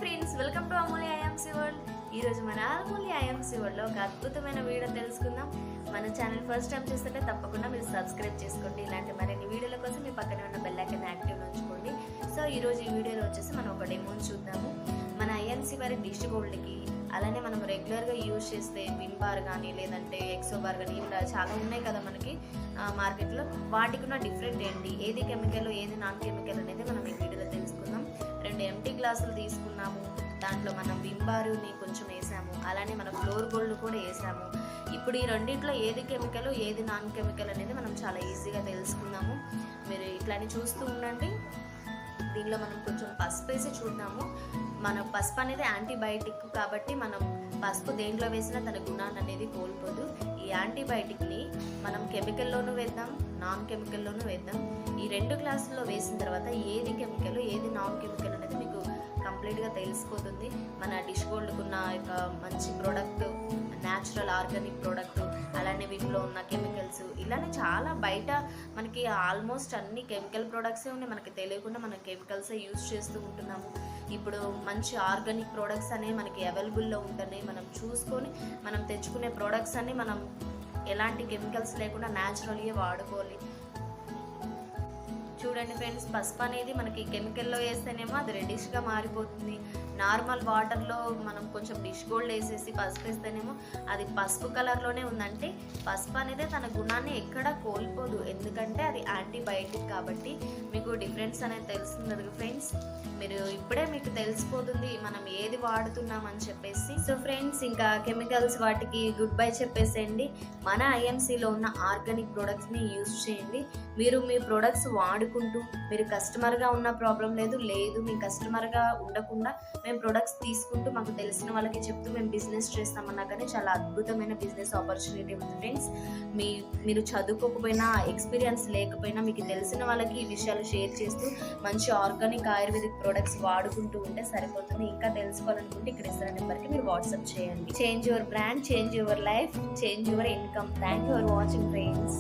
Friends, welcome to Amulya IMC world. ఈరోజు మన అమూల్య IMC వరల్డ్లో ఒక అద్భుతమైన వీడియో తెలుసుకుందాం. మన ఛానల్ ఫస్ట్ టైం చూస్తుంటే తప్పకుండా మీరు సబ్స్క్రైబ్ చేసుకోండి. ఇలాంటి మరిన్ని వీడియోల కోసం మీ పక్కనే ఉన్న బెల్ ఐకాన్ యాక్టివ్ ఉంచుకోండి. సో ఈరోజు ఈ వీడియోలో వచ్చేసి మనం ఒక డెమోని చూద్దాము. మన ఐఎంసీ వారి డిష్ గోల్డ్కి, అలానే మనం రెగ్యులర్గా యూజ్ చేస్తే విమ్ బార్ కానీ లేదంటే ఎక్సో బార్ కానీ ఇలా చాలా ఉన్నాయి కదా మనకి మార్కెట్లో. వాటికి ఉన్న డిఫరెంట్ ఏంటి, ఏది కెమికల్ ఏది నాన్ కెమికల్ అనేది మనం ఈ వీడియోలో తెలుసుకుందాం. 2 ఎంటీ గ్లాసులు తీసుకున్నాము. దాంట్లో మనం విమ్ బారుని కొంచెం వేసాము, అలానే మన ఫ్లోర్ గోల్డ్ కూడా వేసాము. ఇప్పుడు ఈ రెండింటిలో ఏది కెమికల్ ఏది నాన్ కెమికల్ అనేది మనం చాలా ఈజీగా తెలుసుకుందాము. మీరు ఇట్లానే చూస్తూ ఉండండి. దీనిలో మనం కొంచెం పసుపు వేసి చూద్దాము. మన పసుపు అనేది యాంటీబయాటిక్ కాబట్టి మనం పసుపు దేంట్లో వేసినా తన గుణాన్ని అనేది కోల్పోదు. ఈ యాంటీబయాటిక్ని మనం కెమికల్లోనూ వేద్దాం, నాన్ కెమికల్లోనూ వేద్దాం. ఈ 2 గ్లాసుల్లో వేసిన తర్వాత ఏది కెమికల్ ఏది నాన్ కెమికల్ అనేది మీకు కంప్లీట్గా తెలిసిపోతుంది. మన డిష్ గోల్డ్కున్న ఒక మంచి ప్రోడక్ట్, న్యాచురల్ ఆర్గానిక్ ప్రోడక్ట్, అలానే వీటిలో ఉన్న కెమికల్స్, ఇలానే చాలా బయట మనకి ఆల్మోస్ట్ అన్ని కెమికల్ ప్రోడక్ట్సే ఉన్నాయి. మనకి తెలియకుండా మనం కెమికల్సే యూజ్ చేస్తూ ఉంటున్నాము. ఇప్పుడు మంచి ఆర్గానిక్ ప్రోడక్ట్స్ అనేవి మనకి అవైలబుల్లో ఉంటున్నాయి. మనం చూసుకొని మనం తెచ్చుకునే ప్రోడక్ట్స్ అన్ని మనం ఎలాంటి కెమికల్స్ లేకుండా న్యాచురల్గా వాడుకోవాలి. చూడండి ఫ్రెండ్స్, పసుపు అనేది మనకి కెమికల్లో వేస్తేనేమో అది రెడిష్గా మారిపోతుంది. నార్మల్ వాటర్లో మనం కొంచెం డిష్ గోల్డ్ వేసేసి పసుపు వేస్తేనేమో అది పసుపు కలర్లోనే ఉందంటే పసుపు అనేది తన గుణాన్ని ఎక్కడా కోల్పోదు. ఎందుకంటే అది యాంటీబయాటిక్ కాబట్టి మీకు డిఫరెన్స్ అనేది తెలుస్తుంది ఫ్రెండ్స్. మీరు ఇప్పుడే మీకు తెలిసిపోతుంది మనం ఏది వాడుతున్నామని చెప్పేసి. సో ఫ్రెండ్స్, ఇంకా కెమికల్స్ వాటికి గుడ్ బై చెప్పేసేయండి. మన ఐఎంసీలో ఉన్న ఆర్గానిక్ ప్రోడక్ట్స్ని యూజ్ చేయండి. మీరు మీ ప్రోడక్ట్స్ వాడుకుంటూ మీరు కస్టమర్గా ఉన్న ప్రాబ్లం లేదు, మీ కస్టమర్గా ఉండకుండా మేము ప్రొడక్ట్స్ తీసుకుంటూ మాకు తెలిసిన వాళ్ళకి చెప్తూ మేము బిజినెస్ చేస్తామన్నా కానీ చాలా అద్భుతమైన బిజినెస్ ఆపర్చునిటీ ఉంది ఫ్రెండ్స్. మీరు చదువుకోకపోయినా, ఎక్స్పీరియన్స్ లేకపోయినా మీకు తెలిసిన వాళ్ళకి ఈ విషయాలు షేర్ చేస్తూ మంచి ఆర్గానిక్ ఆయుర్వేదిక్ ప్రొడక్ట్స్ వాడుకుంటూ ఉంటే సరిపోతుంది. ఇంకా తెలుసుకోవాలనుకుంటే ఇక్కడ ఇస్తున్న నెంబర్కి మీరు వాట్సాప్ చేయండి. Change your brand, change your life, change your income. Thank you for watching friends.